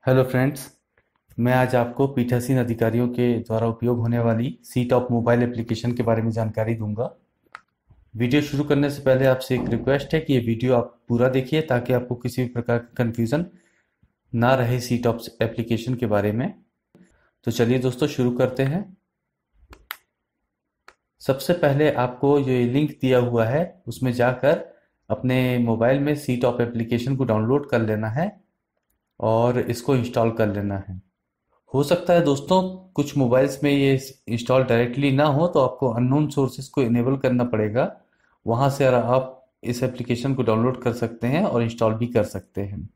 Hello friends. मैं आज आपको पीठासीन अधिकारियों के द्वारा उपयोग होने वाली सी टॉप मोबाइल एप्लीकेशन के बारे में जानकारी दूंगा। वीडियो शुरू करने से पहले आपसे एक रिक्वेस्ट है कि ये वीडियो आप पूरा देखिए ताकि आपको किसी भी प्रकार का कन्फ्यूज़न ना रहे सी टॉप एप्लीकेशन के बारे में। तो चलिए दोस्तों शुरू करते हैं। सबसे पहले आपको जो ये लिंक दिया हुआ है उसमें जाकर अपने मोबाइल में सी टॉप एप्लीकेशन को डाउनलोड कर लेना है और इसको इंस्टॉल कर लेना है। हो सकता है दोस्तों कुछ मोबाइल्स में ये इंस्टॉल डायरेक्टली ना हो तो आपको अननोन सोर्सेज को इनेबल करना पड़ेगा। वहाँ से आप इस एप्लीकेशन को डाउनलोड कर सकते हैं और इंस्टॉल भी कर सकते हैं।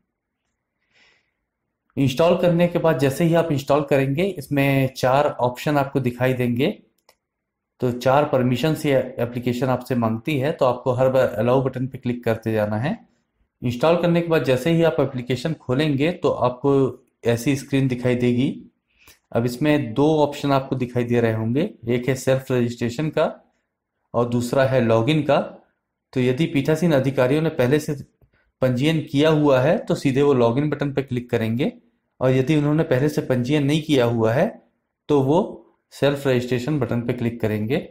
इंस्टॉल करने के बाद जैसे ही आप इंस्टॉल करेंगे इसमें 4 ऑप्शन आपको दिखाई देंगे। तो 4 परमिशन से एप्लीकेशन आपसे मांगती है, तो आपको हर बार अलाउ बटन पे क्लिक करते जाना है। इंस्टॉल करने के बाद जैसे ही आप एप्लीकेशन खोलेंगे तो आपको ऐसी स्क्रीन दिखाई देगी। अब इसमें 2 ऑप्शन आपको दिखाई दे रहे होंगे, एक है सेल्फ रजिस्ट्रेशन का और दूसरा है लॉगिन का। तो यदि पीठासीन अधिकारियों ने पहले से पंजीयन किया हुआ है तो सीधे वो लॉगिन बटन पर क्लिक करेंगे, और यदि उन्होंने पहले से पंजीयन नहीं किया हुआ है तो वो सेल्फ रजिस्ट्रेशन बटन पर क्लिक करेंगे।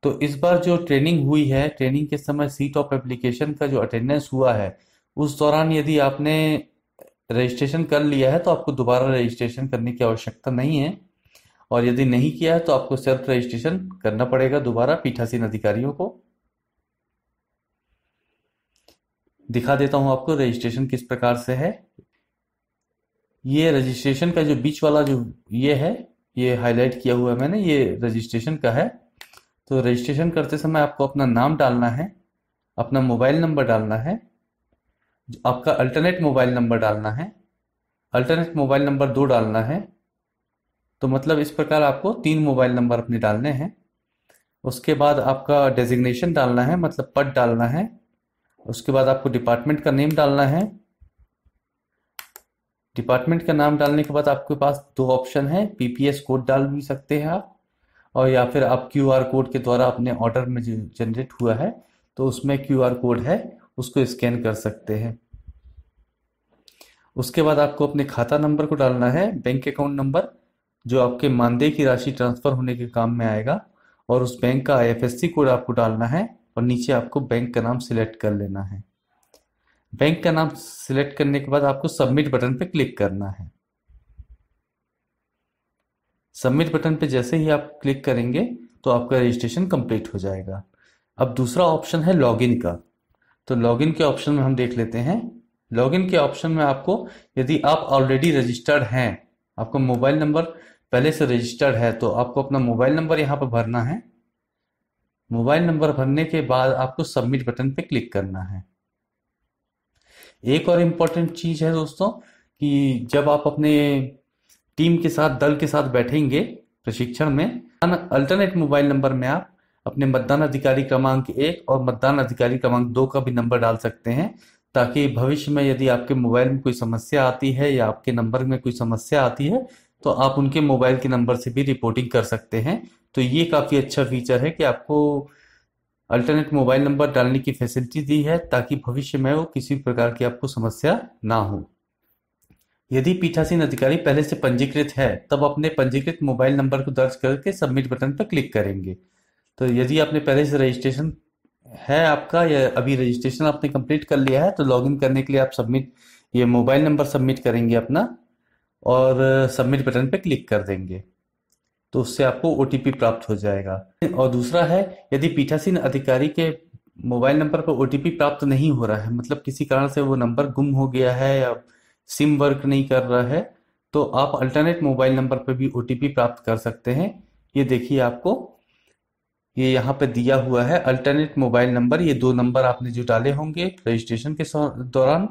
तो इस बार जो ट्रेनिंग हुई है, ट्रेनिंग के समय सी टॉप एप्लीकेशन का जो अटेंडेंस हुआ है उस दौरान यदि आपने रजिस्ट्रेशन कर लिया है तो आपको दोबारा रजिस्ट्रेशन करने की आवश्यकता नहीं है, और यदि नहीं किया है तो आपको सेल्फ रजिस्ट्रेशन करना पड़ेगा दोबारा पीठासीन अधिकारियों को। दिखा देता हूं आपको रजिस्ट्रेशन किस प्रकार से है। ये रजिस्ट्रेशन का जो बीच वाला जो ये है, ये हाईलाइट किया हुआ है मैंने, ये रजिस्ट्रेशन का है। तो रजिस्ट्रेशन करते समय आपको अपना नाम डालना है, अपना मोबाइल नंबर डालना है, आपका अल्टरनेट मोबाइल नंबर डालना है, अल्टरनेट मोबाइल नंबर 2 डालना है। तो मतलब इस प्रकार आपको 3 मोबाइल नंबर अपने डालने हैं। उसके बाद आपका डेजिग्नेशन डालना है, मतलब पद डालना है। उसके बाद आपको डिपार्टमेंट का नेम डालना है। डिपार्टमेंट का नाम डालने के बाद आपके पास 2 ऑप्शन है, पीपीएस कोड डाल भी सकते हैं आप, और या फिर आप क्यूआर कोड के द्वारा अपने ऑर्डर में जो जनरेट हुआ है तो उसमें क्यूआर कोड है उसको स्कैन कर सकते हैं। उसके बाद आपको अपने खाता नंबर को डालना है, बैंक अकाउंट नंबर जो आपके मानदेय की राशि ट्रांसफर होने के काम में आएगा, और उस बैंक का आईएफएससी कोड आपको डालना है, और नीचे आपको बैंक का नाम सिलेक्ट कर लेना है। बैंक का नाम सिलेक्ट करने के बाद आपको सबमिट बटन पे क्लिक करना है। सबमिट बटन पे जैसे ही आप क्लिक करेंगे तो आपका रजिस्ट्रेशन कंप्लीट हो जाएगा। अब दूसरा ऑप्शन है लॉगिन का। तो लॉगिन के ऑप्शन में हम देख लेते हैं। लॉगिन के ऑप्शन में आपको, यदि आप ऑलरेडी रजिस्टर्ड हैं, आपका मोबाइल नंबर पहले से रजिस्टर्ड है, तो आपको अपना मोबाइल नंबर यहाँ पर भरना है। मोबाइल नंबर भरने के बाद आपको सबमिट बटन पे क्लिक करना है। एक और इम्पोर्टेंट चीज है दोस्तों कि जब आप अपने टीम के साथ, दल के साथ बैठेंगे प्रशिक्षण में, अल्टरनेट मोबाइल नंबर में आप अपने मतदान अधिकारी क्रमांक 1 और मतदान अधिकारी क्रमांक 2 का भी नंबर डाल सकते हैं, ताकि भविष्य में यदि आपके मोबाइल में कोई समस्या आती है या आपके नंबर में कोई समस्या आती है तो आप उनके मोबाइल के नंबर से भी रिपोर्टिंग कर सकते हैं। तो ये काफ़ी अच्छा फीचर है कि आपको अल्टरनेट मोबाइल नंबर डालने की फैसिलिटी दी है, ताकि भविष्य में वो किसी प्रकार की आपको समस्या ना हो। यदि पीठासीन अधिकारी पहले से पंजीकृत है तब अपने पंजीकृत मोबाइल नंबर को दर्ज करके सबमिट बटन पर क्लिक करेंगे। तो यदि आपने पहले से रजिस्ट्रेशन है आपका, या अभी रजिस्ट्रेशन आपने कंप्लीट कर लिया है, तो लॉगिन करने के लिए आप सबमिट, ये मोबाइल नंबर सबमिट करेंगे अपना और सबमिट बटन पे क्लिक कर देंगे, तो उससे आपको ओटीपी प्राप्त हो जाएगा। और दूसरा है, यदि पीठासीन अधिकारी के मोबाइल नंबर पर ओटीपी प्राप्त नहीं हो रहा है, मतलब किसी कारण से वो नंबर गुम हो गया है या सिम वर्क नहीं कर रहा है, तो आप अल्टरनेट मोबाइल नंबर पर भी ओटीपी प्राप्त कर सकते हैं। ये देखिए आपको ये यहाँ पे दिया हुआ है अल्टरनेट मोबाइल नंबर। ये 2 नंबर आपने जो डाले होंगे रजिस्ट्रेशन के दौरान,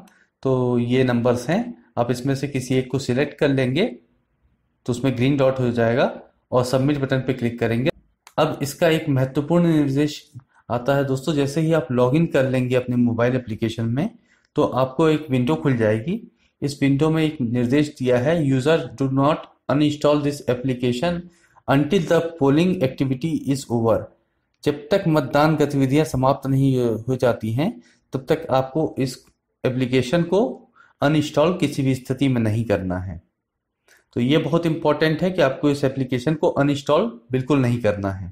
तो ये नंबर्स हैं। आप इसमें से किसी एक को सिलेक्ट कर लेंगे तो उसमें ग्रीन डॉट हो जाएगा और सबमिट बटन पे क्लिक करेंगे। अब इसका एक महत्वपूर्ण निर्देश आता है दोस्तों, जैसे ही आप लॉगिन कर लेंगे अपने मोबाइल एप्लीकेशन में तो आपको एक विंडो खुल जाएगी। इस विंडो में एक निर्देश दिया है, user do not uninstall this application until the polling activity is over. जब तक मतदान गतिविधियां समाप्त नहीं हो जाती हैं तब तक आपको इस एप्लीकेशन को अनइंस्टॉल किसी भी स्थिति में नहीं करना है। तो ये बहुत इंपॉर्टेंट है कि आपको इस एप्लीकेशन को अनइंस्टॉल बिल्कुल नहीं करना है।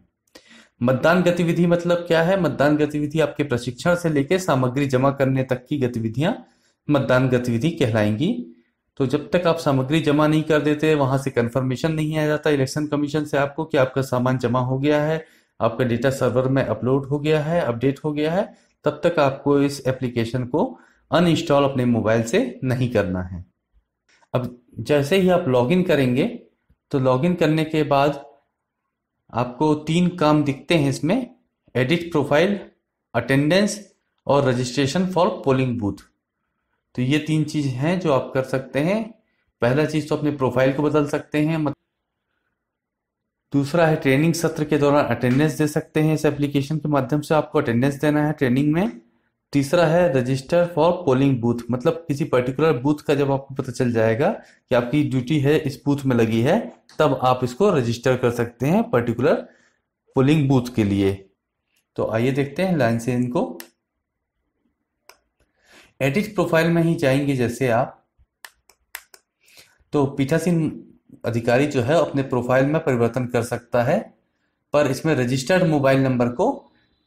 मतदान गतिविधि मतलब क्या है? मतदान गतिविधि आपके प्रशिक्षण से लेकर सामग्री जमा करने तक की गतिविधियां मतदान गतिविधि कहलाएंगी। तो जब तक आप सामग्री जमा नहीं कर देते, वहां से कंफर्मेशन नहीं आ जाता इलेक्शन कमीशन से आपको कि आपका सामान जमा हो गया है, आपका डेटा सर्वर में अपलोड हो गया है, अपडेट हो गया है, तब तक आपको इस एप्लीकेशन को अनइंस्टॉल अपने मोबाइल से नहीं करना है। अब जैसे ही आप लॉगिन करेंगे, तो लॉगिन करने के बाद आपको 3 काम दिखते हैं इसमें: एडिट प्रोफाइल, अटेंडेंस और रजिस्ट्रेशन फॉर पोलिंग बूथ। तो ये 3 चीज हैं जो आप कर सकते हैं। पहला चीज तो अपने प्रोफाइल को बदल सकते हैं, दूसरा है ट्रेनिंग सत्र के दौरान अटेंडेंस दे सकते हैं, इस एप्लीकेशन के माध्यम से आपको अटेंडेंस देना है ट्रेनिंग में। तीसरा है रजिस्टर फॉर पोलिंग बूथ, मतलब किसी पर्टिकुलर बूथ का जब आपको पता चल जाएगा कि आपकी ड्यूटी है इस बूथ में लगी है, तब आप इसको रजिस्टर कर सकते हैं पर्टिकुलर पोलिंग बूथ के लिए। तो आइए देखते हैं लाइन से इनको। एडिट प्रोफाइल में ही जाएंगे जैसे आप, तो पीठासीन अधिकारी जो है अपने प्रोफाइल में परिवर्तन कर सकता है, पर इसमें रजिस्टर्ड मोबाइल नंबर को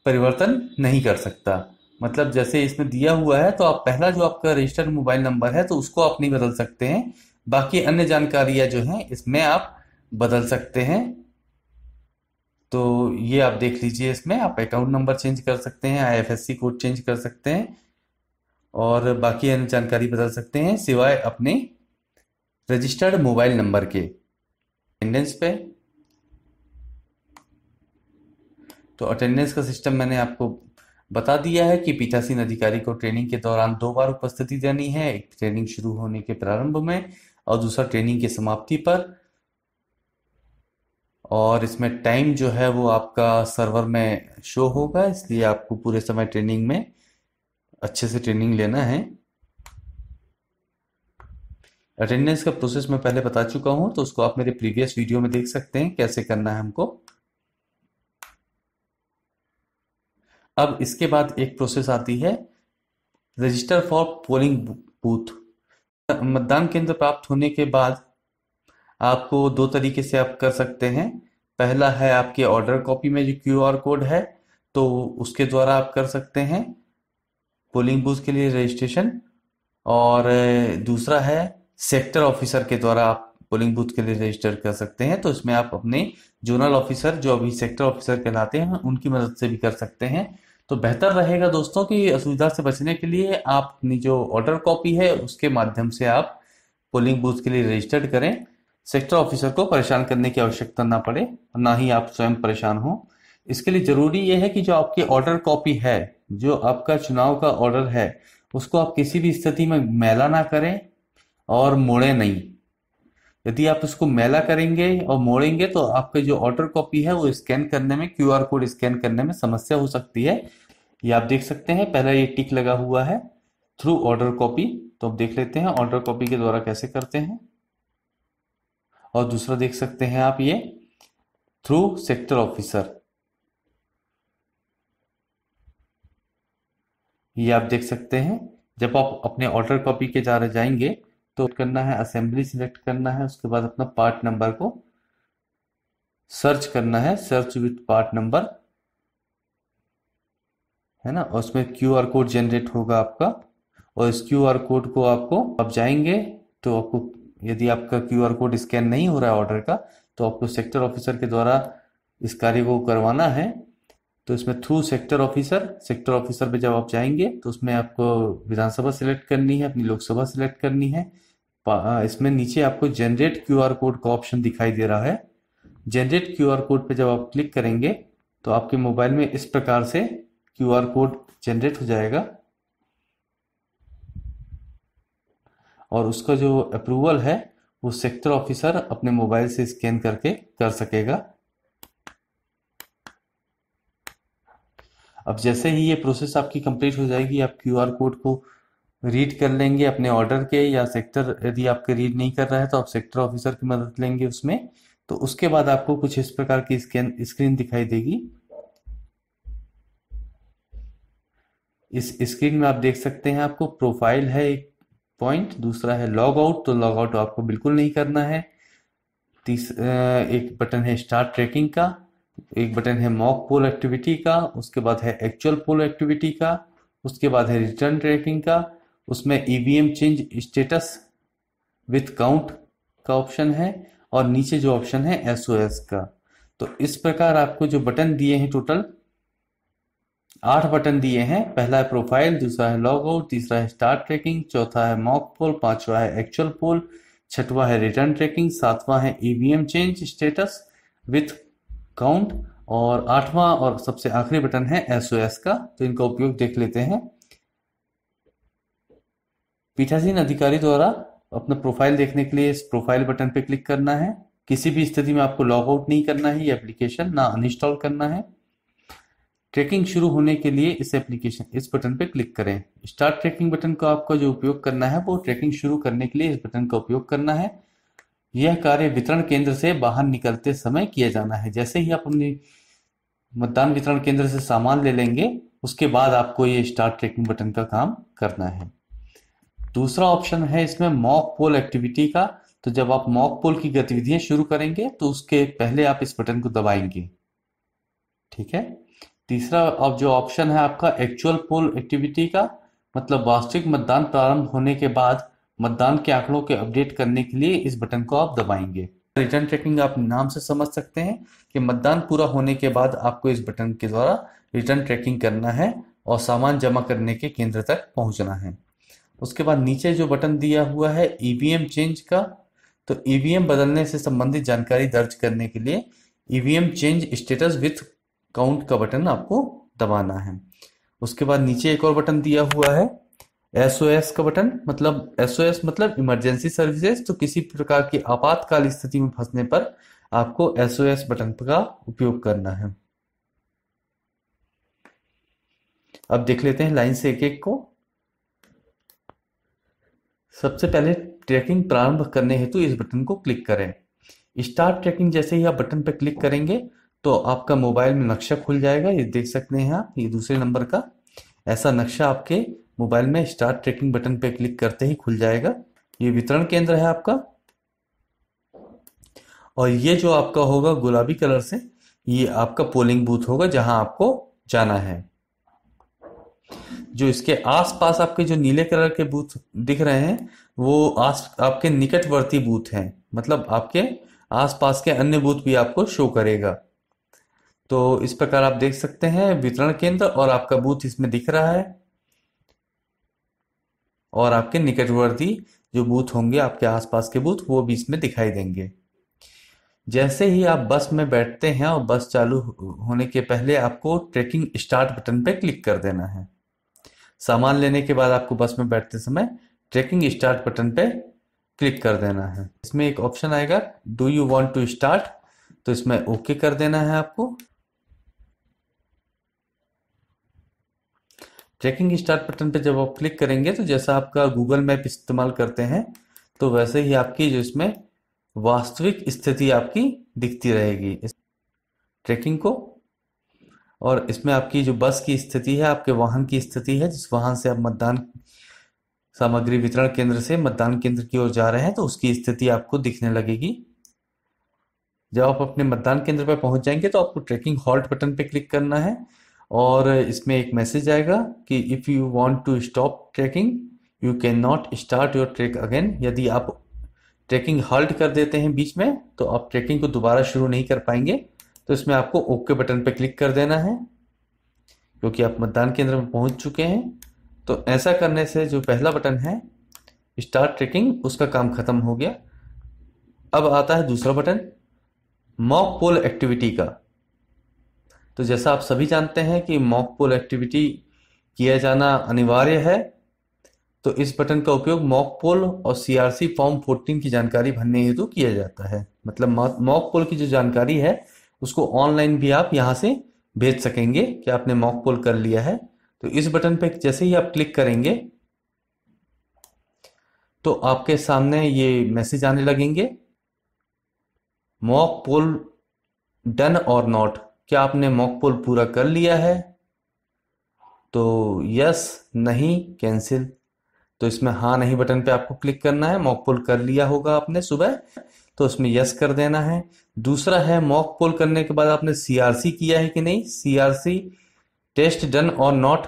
परिवर्तन नहीं कर सकता। मतलब जैसे इसमें दिया हुआ है, तो आप पहला जो आपका रजिस्टर्ड मोबाइल नंबर है तो उसको आप नहीं बदल सकते हैं, बाकी अन्य जानकारियां जो हैं इसमें आप बदल सकते हैं। तो ये आप देख लीजिए, इसमें आप अकाउंट नंबर चेंज कर सकते हैं, आईएफएससी कोड चेंज कर सकते हैं और बाकी अन्य जानकारी बदल सकते हैं, सिवाय अपने रजिस्टर्ड मोबाइल नंबर के। अटेंडेंस पे, तो अटेंडेंस का सिस्टम मैंने आपको बता दिया है कि पीठासीन अधिकारी को ट्रेनिंग के दौरान 2 बार उपस्थिति देनी है, एक ट्रेनिंग शुरू होने के प्रारंभ में और दूसरा ट्रेनिंग की समाप्ति पर। और इसमें टाइम जो है वो आपका सर्वर में शो होगा, इसलिए आपको पूरे समय ट्रेनिंग में अच्छे से ट्रेनिंग लेना है। अटेंडेंस का प्रोसेस मैं पहले बता चुका हूं, तो उसको आप मेरे प्रीवियस वीडियो में देख सकते हैं कैसे करना है हमको। अब इसके बाद एक प्रोसेस आती है रजिस्टर फॉर पोलिंग बूथ। मतदान केंद्र प्राप्त होने के बाद आपको 2 तरीके से आप कर सकते हैं। पहला है आपके ऑर्डर कॉपी में जो क्यूआर कोड है, तो उसके द्वारा आप कर सकते हैं पोलिंग बूथ के लिए रजिस्ट्रेशन, और दूसरा है सेक्टर ऑफिसर के द्वारा आप पोलिंग बूथ के लिए रजिस्टर कर सकते हैं। तो इसमें आप अपने जोनल ऑफिसर जो अभी सेक्टर ऑफिसर कहलाते हैं उनकी मदद से भी कर सकते हैं। तो बेहतर रहेगा दोस्तों कि असुविधा से बचने के लिए आप अपनी जो ऑर्डर कॉपी है उसके माध्यम से आप पोलिंग बूथ के लिए रजिस्टर्ड करें, सेक्टर ऑफिसर को परेशान करने की आवश्यकता ना पड़े और ना ही आप स्वयं परेशान हो। इसके लिए जरूरी यह है कि जो आपकी ऑर्डर कॉपी है, जो आपका चुनाव का ऑर्डर है, उसको आप किसी भी स्थिति में मैला ना करें और मोड़े नहीं। यदि आप उसको मैला करेंगे और मोड़ेंगे तो आपका जो ऑर्डर कॉपी है वो स्कैन करने में, क्यूआर कोड स्कैन करने में समस्या हो सकती है। ये आप देख सकते हैं, पहला ये टिक लगा हुआ है थ्रू ऑर्डर कॉपी। तो अब देख लेते हैं ऑर्डर कॉपी के द्वारा कैसे करते हैं। और दूसरा देख सकते हैं आप ये थ्रू सेक्टर ऑफिसर, ये आप देख सकते हैं। जब आप अपने ऑर्डर कॉपी के द्वारा जाएंगे तो करना है असेंबली सिलेक्ट करना है, उसके बाद अपना पार्ट नंबर को सर्च करना है, सर्च विथ पार्ट नंबर, है ना। और उसमें क्यूआर कोड जनरेट होगा आपका, और इस क्यूआर कोड को आपको, आप जाएंगे तो आपको, यदि आपका क्यूआर कोड स्कैन नहीं हो रहा है ऑर्डर का, तो आपको सेक्टर ऑफिसर के द्वारा इस कार्य को करवाना है। तो इसमें through sector officer, sector officer पे जब आप जाएंगे तो उसमें आपको विधानसभा सिलेक्ट करनी है, अपनी लोकसभा सिलेक्ट करनी है। इसमें नीचे आपको जनरेट क्यूआर कोड का ऑप्शन दिखाई दे रहा है। जनरेट क्यूआर कोड पे जब आप क्लिक करेंगे तो आपके मोबाइल में इस प्रकार से क्यूआर कोड जनरेट हो जाएगा, और उसका जो अप्रूवल है वो सेक्टर ऑफिसर अपने मोबाइल से स्कैन करके कर सकेगा। अब जैसे ही ये प्रोसेस आपकी कंप्लीट हो जाएगी, आप क्यूआर कोड को रीड कर लेंगे अपने ऑर्डर के, या सेक्टर यदि आपके रीड नहीं कर रहा है तो आप सेक्टर ऑफिसर की मदद लेंगे उसमें। तो उसके बाद आपको कुछ इस प्रकार की स्क्रीन दिखाई देगी। इस स्क्रीन में आप देख सकते हैं, आपको प्रोफाइल है एक पॉइंट, दूसरा है लॉग आउट। तो लॉग आउट आपको बिल्कुल नहीं करना है। एक बटन है स्टार्ट ट्रैकिंग का, एक बटन है मॉक पोल एक्टिविटी का, उसके बाद है एक्चुअल पोल एक्टिविटी का, उसके बाद है रिटर्न ट्रैकिंग का, उसमें EVM change status with count का ऑप्शन है, और नीचे जो ऑप्शन है एसओएस का। तो इस प्रकार आपको जो बटन दिए हैं, टोटल 8 बटन दिए हैं। पहला है प्रोफाइल, दूसरा है लॉग आउट, तीसरा है स्टार्ट ट्रैकिंग, चौथा है मॉक पोल, पांचवा है एक्चुअल पोल, छठवां है रिटर्न ट्रैकिंग, सातवां है EVM change status with count, और आठवां और सबसे आखिरी बटन है एसओएस का। तो इनका उपयोग देख लेते हैं। पीठासीन अधिकारी द्वारा अपना प्रोफाइल देखने के लिए इस प्रोफाइल बटन पर क्लिक करना है। किसी भी स्थिति में आपको लॉग आउट नहीं करना है, ये एप्लीकेशन ना अनइंस्टॉल करना है। ट्रैकिंग शुरू होने के लिए इस बटन पे क्लिक करें। स्टार्ट ट्रैकिंग बटन का आपका जो उपयोग करना है वो ट्रैकिंग शुरू करने के लिए इस बटन का उपयोग करना है। यह कार्य वितरण केंद्र से बाहर निकलते समय किया जाना है। जैसे ही आप अपनी मतदान वितरण केंद्र से सामान ले लेंगे, उसके बाद आपको ये स्टार्ट ट्रैकिंग बटन का काम करना है। दूसरा ऑप्शन है इसमें मॉक पोल एक्टिविटी का। तो जब आप मॉक पोल की गतिविधियां शुरू करेंगे तो उसके पहले आप इस बटन को दबाएंगे। ठीक है। तीसरा अब जो ऑप्शन है आपका एक्चुअल पोल एक्टिविटी का, मतलब वास्तविक मतदान प्रारंभ होने के बाद मतदान के आंकड़ों के अपडेट करने के लिए इस बटन को आप दबाएंगे। रिटर्न ट्रैकिंग आप नाम से समझ सकते हैं कि मतदान पूरा होने के बाद आपको इस बटन के द्वारा रिटर्न ट्रैकिंग करना है और सामान जमा करने के केंद्र तक पहुंचना है। उसके बाद नीचे जो बटन दिया हुआ है ईवीएम चेंज का, तो ईवीएम बदलने से संबंधित जानकारी दर्ज करने के लिए EVM change status with count का बटन आपको दबाना है। उसके बाद नीचे एक और बटन दिया हुआ है एसओएस का बटन, मतलब एसओएस मतलब इमरजेंसी सर्विसेज। तो किसी प्रकार की आपातकाल स्थिति में फंसने पर आपको एसओएस बटन का उपयोग करना है। अब देख लेते हैं लाइन से एक एक को। सबसे पहले ट्रैकिंग प्रारंभ करने हेतु इस बटन को क्लिक करें। स्टार्ट ट्रैकिंग जैसे ही आप बटन पर क्लिक करेंगे तो आपका मोबाइल में नक्शा खुल जाएगा। ये देख सकते हैं आप, ये दूसरे नंबर का ऐसा नक्शा आपके मोबाइल में स्टार्ट ट्रैकिंग बटन पे क्लिक करते ही खुल जाएगा। ये वितरण केंद्र है आपका, और ये जो आपका होगा गुलाबी कलर से, ये आपका पोलिंग बूथ होगा जहां आपको जाना है। जो इसके आसपास आपके जो नीले कलर के बूथ दिख रहे हैं वो आपके निकटवर्ती बूथ हैं, मतलब आपके आसपास के अन्य बूथ भी आपको शो करेगा। तो इस प्रकार आप देख सकते हैं वितरण केंद्र और आपका बूथ इसमें दिख रहा है, और आपके निकटवर्ती जो बूथ होंगे आपके आसपास के बूथ वो भी इसमें दिखाई देंगे। जैसे ही आप बस में बैठते हैं और बस चालू होने के पहले आपको ट्रैकिंग स्टार्ट बटन पे क्लिक कर देना है। सामान लेने के बाद आपको बस में बैठते समय ट्रैकिंग स्टार्ट बटन पे क्लिक कर देना है। इसमें एक ऑप्शन आएगा do you want to start, तो इसमें ओके कर देना है आपको। ट्रैकिंग स्टार्ट बटन पे जब आप क्लिक करेंगे तो जैसा आपका गूगल मैप इस्तेमाल करते हैं तो वैसे ही आपकी जो इसमें वास्तविक स्थिति आपकी दिखती रहेगी इस ट्रैकिंग को, और इसमें आपकी जो बस की स्थिति है, आपके वाहन की स्थिति है, जिस वाहन से आप मतदान सामग्री वितरण केंद्र से मतदान केंद्र की ओर जा रहे हैं तो उसकी स्थिति आपको दिखने लगेगी। जब आप अपने मतदान केंद्र पर पहुंच जाएंगे तो आपको ट्रैकिंग हॉल्ट बटन पे क्लिक करना है, और इसमें एक मैसेज आएगा कि if you want to stop tracking you can not start your track again. यदि आप ट्रैकिंग हॉल्ट कर देते हैं बीच में तो आप ट्रैकिंग को दोबारा शुरू नहीं कर पाएंगे। तो इसमें आपको ओके बटन पर क्लिक कर देना है क्योंकि आप मतदान केंद्र में पहुंच चुके हैं। तो ऐसा करने से जो पहला बटन है स्टार्ट ट्रैकिंग, उसका काम खत्म हो गया। अब आता है दूसरा बटन मॉक पोल एक्टिविटी का। तो जैसा आप सभी जानते हैं कि मॉक पोल एक्टिविटी किया जाना अनिवार्य है, तो इस बटन का उपयोग मॉक पोल और सीआरसी फॉर्म 14 की जानकारी भरने हेतु किया जाता है। मतलब मॉक पोल की जो जानकारी है उसको ऑनलाइन भी आप यहाँ से भेज सकेंगे कि आपने मॉक पोल कर लिया है। तो इस बटन पे जैसे ही आप क्लिक करेंगे तो आपके सामने ये मैसेज आने लगेंगे मॉक पोल डन और नॉट, क्या आपने मॉक पोल पूरा कर लिया है? तो यस, नहीं, कैंसिल। तो इसमें हाँ नहीं बटन पे आपको क्लिक करना है। मॉक पोल कर लिया होगा आपने सुबह, तो उसमें यस कर देना है। दूसरा है मॉक पोल करने के बाद आपने सीआरसी किया है कि नहीं, सीआरसी टेस्ट डन और नॉट।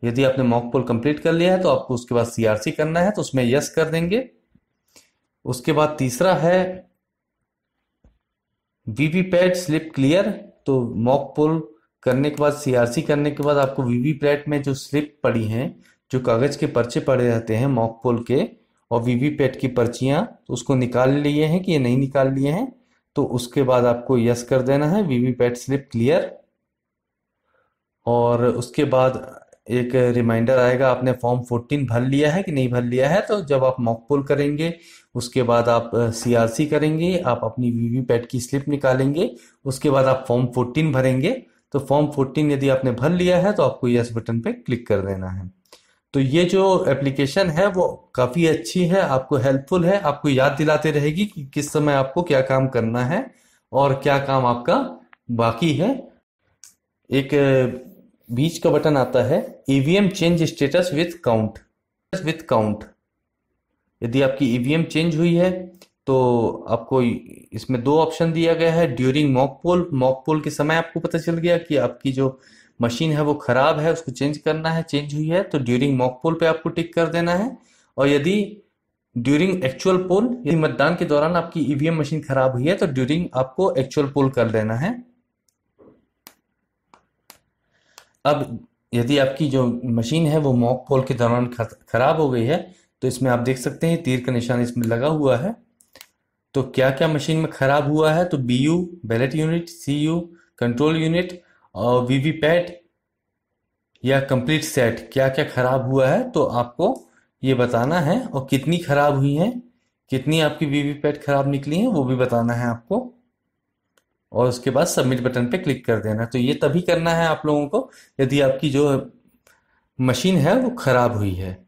यदि आपने मॉक पोल कंप्लीट कर लिया है तो आपको उसके बाद सीआरसी करना है, तो उसमें यस कर देंगे। उसके बाद तीसरा है वीवीपैट स्लिप क्लियर। तो मॉक पोल करने के बाद, सीआरसी करने के बाद आपको वीवीपैट में जो स्लिप पड़ी हैं, जो कागज के पर्चे पड़े रहते हैं मॉक पोल के, और वीवीपैट की पर्चियां, तो उसको निकाल लिए हैं कि ये नहीं निकाल लिए हैं, तो उसके बाद आपको यस कर देना है, वीवीपैट स्लिप क्लियर। और उसके बाद एक रिमाइंडर आएगा, आपने फॉर्म 14 भर लिया है कि नहीं भर लिया है। तो जब आप मॉक पोल करेंगे उसके बाद आप सीआरसी करेंगे, आप अपनी वीवीपैट की स्लिप निकालेंगे, उसके बाद आप फॉर्म 14 भरेंगे। तो फॉर्म 14 यदि आपने भर लिया है तो आपको यस बटन पे क्लिक कर देना है। तो ये जो एप्लीकेशन है वो काफ़ी अच्छी है, आपको हेल्पफुल है, आपको याद दिलाते रहेगी कि किस समय आपको क्या काम करना है और क्या काम आपका बाकी है। एक बीच का बटन आता है EVM change status with count. यदि आपकी ईवीएम चेंज हुई है तो आपको इसमें दो ऑप्शन दिया गया है। ड्यूरिंग मॉक पोल के समय आपको पता चल गया कि आपकी जो मशीन है वो खराब है, उसको चेंज करना है, चेंज हुई है, तो ड्यूरिंग मॉक पोल पे आपको टिक कर देना है। और यदि ड्यूरिंग एक्चुअल पोल, यदि मतदान के दौरान आपकी ईवीएम मशीन खराब हुई है तो ड्यूरिंग आपको एक्चुअल पोल कर देना है। अब यदि आपकी जो मशीन है वो मॉक पोल के दौरान खराब हो गई है, तो इसमें आप देख सकते हैं तीर का निशान इसमें लगा हुआ है। तो क्या क्या मशीन में खराब हुआ है, तो BU ballot unit, CU control unit और वीवीपैट या कंप्लीट सेट क्या क्या खराब हुआ है, तो आपको ये बताना है। और कितनी खराब हुई हैं, कितनी आपकी वीवीपैट खराब निकली हैं, वो भी बताना है आपको। और उसके बाद सबमिट बटन पे क्लिक कर देना। तो ये तभी करना है आप लोगों को यदि आपकी जो मशीन है वो खराब हुई है।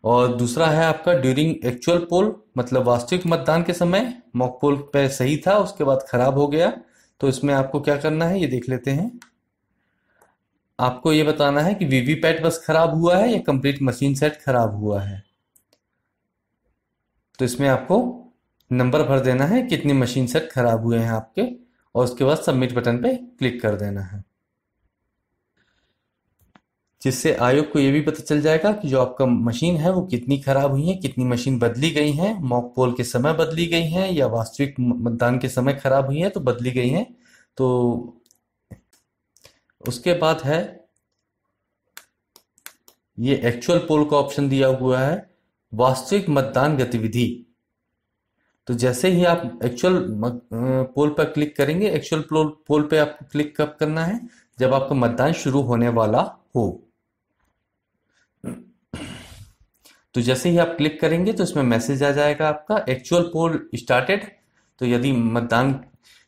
और दूसरा है आपका ड्यूरिंग एक्चुअल पोल, मतलब वास्तविक मतदान के समय मॉक पोल पे सही था, उसके बाद खराब हो गया, तो इसमें आपको क्या करना है ये देख लेते हैं। आपको ये बताना है कि वीवीपैट बस खराब हुआ है या कंप्लीट मशीन सेट खराब हुआ है। तो इसमें आपको नंबर भर देना है कितने मशीन सेट खराब हुए हैं आपके, और उसके बाद सबमिट बटन पे क्लिक कर देना है, जिससे आयोग को ये भी पता चल जाएगा कि जो आपका मशीन है वो कितनी खराब हुई है, कितनी मशीन बदली गई हैं, मॉक पोल के समय बदली गई हैं या वास्तविक मतदान के समय खराब हुई है तो बदली गई हैं। तो उसके बाद है ये एक्चुअल पोल का ऑप्शन दिया हुआ है, वास्तविक मतदान गतिविधि। तो जैसे ही आप एक्चुअल पोल पर क्लिक करेंगे, एक्चुअल पोल पे आपको क्लिक कब करना है, जब आपका मतदान शुरू होने वाला हो। तो जैसे ही आप क्लिक करेंगे तो इसमें मैसेज आ जाएगा आपका एक्चुअल पोल स्टार्टेड। तो यदि मतदान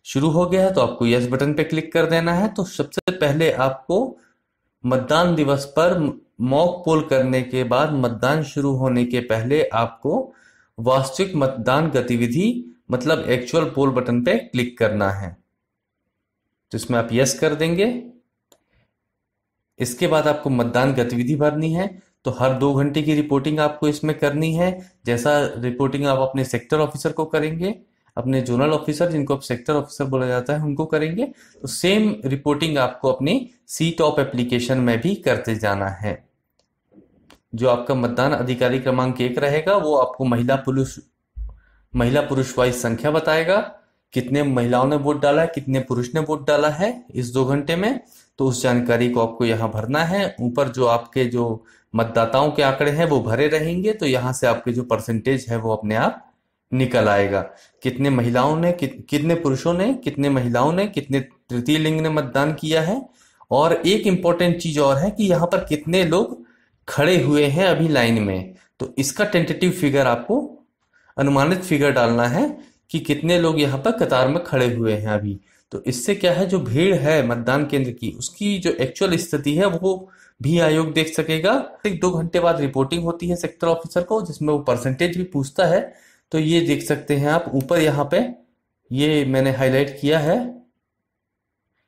शुरू हो गया है तो आपको यस बटन पे क्लिक कर देना है। तो सबसे पहले आपको मतदान दिवस पर मॉक पोल करने के बाद मतदान शुरू होने के पहले आपको वास्तविक मतदान गतिविधि मतलब एक्चुअल पोल बटन पे क्लिक करना है। तो इसमें आप यस कर देंगे। इसके बाद आपको मतदान गतिविधि भरनी है। तो हर 2 घंटे की रिपोर्टिंग आपको इसमें करनी है। जैसा रिपोर्टिंग आप अपने सेक्टर ऑफिसर को करेंगे, अपने जोनल ऑफिसर जिनको अब सेक्टर ऑफिसर बोला जाता है उनको करेंगे, तो सेम रिपोर्टिंग आपको अपनी सी टॉप एप्लीकेशन में भी करते जाना है। जो आपका मतदान अधिकारी क्रमांक 1 रहेगा वो आपको महिला पुरुष वाइज संख्या बताएगा, कितने महिलाओं ने वोट डाला है, कितने पुरुष ने वोट डाला है इस 2 घंटे में। तो उस जानकारी को आपको यहाँ भरना है। ऊपर जो आपके जो मतदाताओं के आंकड़े हैं वो भरे रहेंगे, तो यहाँ से आपके जो परसेंटेज है वो अपने आप निकल आएगा। कितने महिलाओं ने, कितने पुरुषों ने, कितने महिलाओं ने, कितने तृतीय लिंग ने मतदान किया है। और एक इम्पोर्टेंट चीज और है कि यहाँ पर कितने लोग खड़े हुए हैं अभी लाइन में। तो इसका टेंटेटिव फिगर आपको, अनुमानित फिगर डालना है कि कितने लोग यहाँ पर कतार में खड़े हुए हैं अभी। तो इससे क्या है, जो भीड़ है मतदान केंद्र की उसकी जो एक्चुअल स्थिति है वो भी आयोग देख सकेगा। 2 घंटे बाद रिपोर्टिंग होती है सेक्टर ऑफिसर को, जिसमें वो परसेंटेज भी पूछता है। तो ये देख सकते हैं आप ऊपर यहाँ पे, ये मैंने हाईलाइट किया है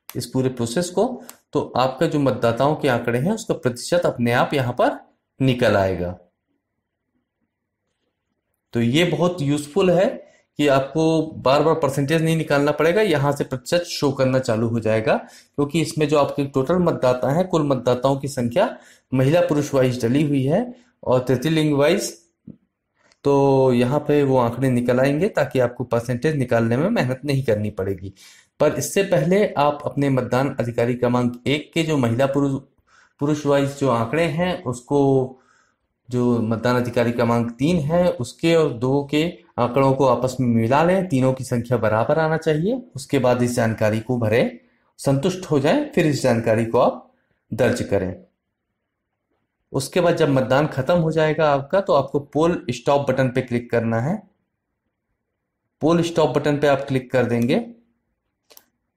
इस पूरे प्रोसेस को। तो आपका जो मतदाताओं के आंकड़े हैं उसका प्रतिशत अपने आप यहाँ पर निकल आएगा। तो ये बहुत यूजफुल है कि आपको बार बार परसेंटेज नहीं निकालना पड़ेगा, यहाँ से प्रतिशत शो करना चालू हो जाएगा, क्योंकि इसमें जो आपके टोटल मतदाता हैं, कुल मतदाताओं की संख्या महिला पुरुष वाइज डली हुई है और तृतीय लिंग वाइज, तो यहाँ पे वो आंकड़े निकल आएंगे ताकि आपको परसेंटेज निकालने में मेहनत नहीं करनी पड़ेगी। पर इससे पहले आप अपने मतदान अधिकारी क्रमांक 1 के जो महिला पुरुष पुरुष वाइज जो आंकड़े हैं उसको, जो मतदान अधिकारी क्रमांक 3 है उसके और 2 के आंकड़ों को आपस में मिला लें, तीनों की संख्या बराबर आना चाहिए। उसके बाद इस जानकारी को भरें, संतुष्ट हो जाएं, फिर इस जानकारी को आप दर्ज करें। उसके बाद जब मतदान खत्म हो जाएगा आपका, तो आपको पोल स्टॉप बटन पे क्लिक करना है। पोल स्टॉप बटन पे आप क्लिक कर देंगे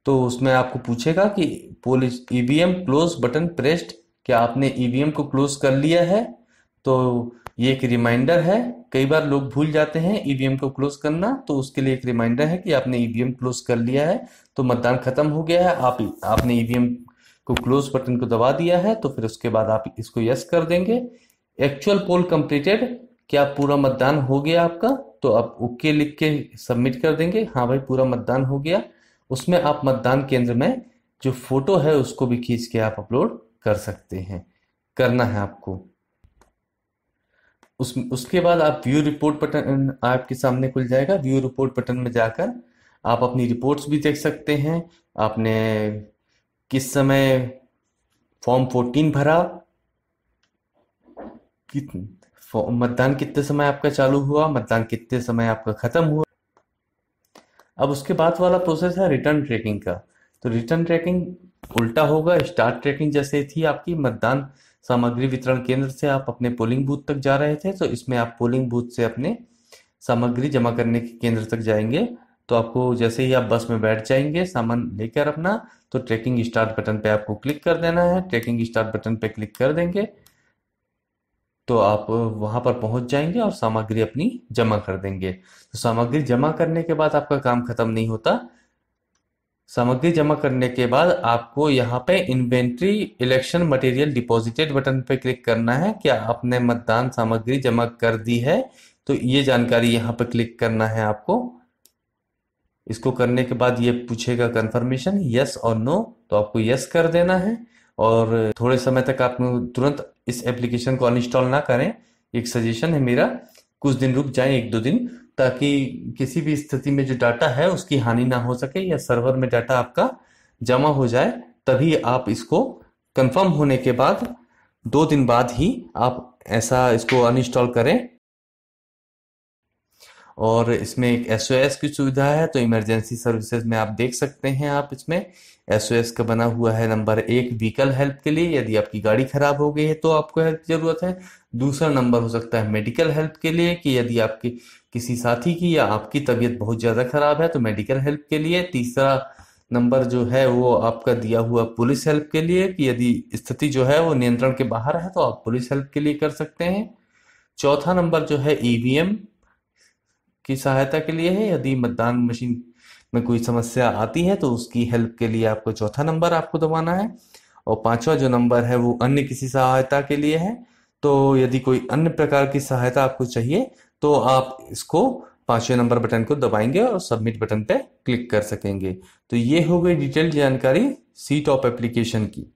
तो उसमें आपको पूछेगा कि पोल ईवीएम क्लोज बटन प्रेस्ड, क्या आपने ईवीएम को क्लोज कर लिया है। तो ये एक रिमाइंडर है, कई बार लोग भूल जाते हैं ईवीएम को क्लोज करना, तो उसके लिए एक रिमाइंडर है कि आपने ईवीएम क्लोज कर लिया है, तो मतदान खत्म हो गया है, आपने ईवीएम को क्लोज बटन को दबा दिया है। तो फिर उसके बाद आप इसको यस कर देंगे। एक्चुअल पोल कंप्लीटेड, क्या पूरा मतदान हो गया आपका, तो आप ओके लिख के सबमिट कर देंगे, हाँ भाई पूरा मतदान हो गया। उसमें आप मतदान केंद्र में जो फोटो है उसको भी खींच के आप अपलोड कर सकते हैं, करना है आपको। उसके बाद आप व्यू रिपोर्ट बटन आपके सामने खुल जाएगा। व्यू रिपोर्ट बटन में जाकर आप अपनी रिपोर्ट्स भी देख सकते हैं। आपने किस समय फॉर्म 14 भरा, मतदान कितने समय आपका चालू हुआ, मतदान कितने समय आपका खत्म हुआ। अब उसके बाद वाला प्रोसेस है रिटर्न ट्रैकिंग का। तो रिटर्न ट्रैकिंग उल्टा होगा, स्टार्ट ट्रैकिंग जैसे थी आपकी मतदान सामग्री वितरण केंद्र से आप अपने पोलिंग बूथ तक जा रहे थे, तो इसमें आप पोलिंग बूथ से अपने सामग्री जमा करने के केंद्र तक जाएंगे। तो आपको जैसे ही आप बस में बैठ जाएंगे सामान लेकर अपना, तो ट्रैकिंग स्टार्ट बटन पे आपको क्लिक कर देना है। ट्रैकिंग स्टार्ट बटन पे क्लिक कर देंगे तो आप वहां पर पहुंच जाएंगे और सामग्री अपनी जमा कर देंगे। तो सामग्री जमा करने के बाद आपका काम खत्म नहीं होता। सामग्री जमा करने के बाद आपको यहाँ पे inventory election material deposited button पे क्लिक करना है। क्या आपने मतदान सामग्री जमा कर दी है, तो ये जानकारी यहाँ पे क्लिक करना है आपको। इसको करने के बाद ये पूछेगा कंफर्मेशन यस और नो, तो आपको यस कर देना है। और थोड़े समय तक आप तुरंत इस एप्लीकेशन को अनइंस्टॉल ना करें, एक सजेशन है मेरा, कुछ दिन रुक जाएं, 1-2 दिन, ताकि किसी भी स्थिति में जो डाटा है उसकी हानि ना हो सके या सर्वर में डाटा आपका जमा हो जाए। तभी आप इसको कंफर्म होने के बाद 2 दिन बाद ही आप ऐसा इसको अनइंस्टॉल करें। और इसमें एक एसओएस की सुविधा है, तो इमरजेंसी सर्विसेज में आप देख सकते हैं, आप इसमें एसओएस का बना हुआ है नंबर 1 व्हीकल हेल्प के लिए, यदि आपकी गाड़ी खराब हो गई है तो आपको हेल्प की जरूरत है। दूसरा नंबर हो सकता है मेडिकल हेल्प के लिए, कि यदि आपकी किसी साथी की या आपकी तबीयत बहुत ज्यादा खराब है तो मेडिकल हेल्प के लिए। तीसरा नंबर जो है वो आपका दिया हुआ पुलिस हेल्प के लिए, कि यदि स्थिति जो है वो नियंत्रण के बाहर है तो आप पुलिस हेल्प के लिए कर सकते हैं। चौथा नंबर जो है ईवीएम की सहायता के लिए है, यदि मतदान मशीन में कोई समस्या आती है तो उसकी हेल्प के लिए आपको चौथा नंबर आपको दबाना है। और पांचवा जो नंबर है वो अन्य किसी सहायता के लिए है, तो यदि कोई अन्य प्रकार की सहायता आपको चाहिए तो आप इसको 5वें नंबर बटन को दबाएंगे और सबमिट बटन पे क्लिक कर सकेंगे। तो ये हो गई डिटेल जानकारी सी टॉप एप्लीकेशन की।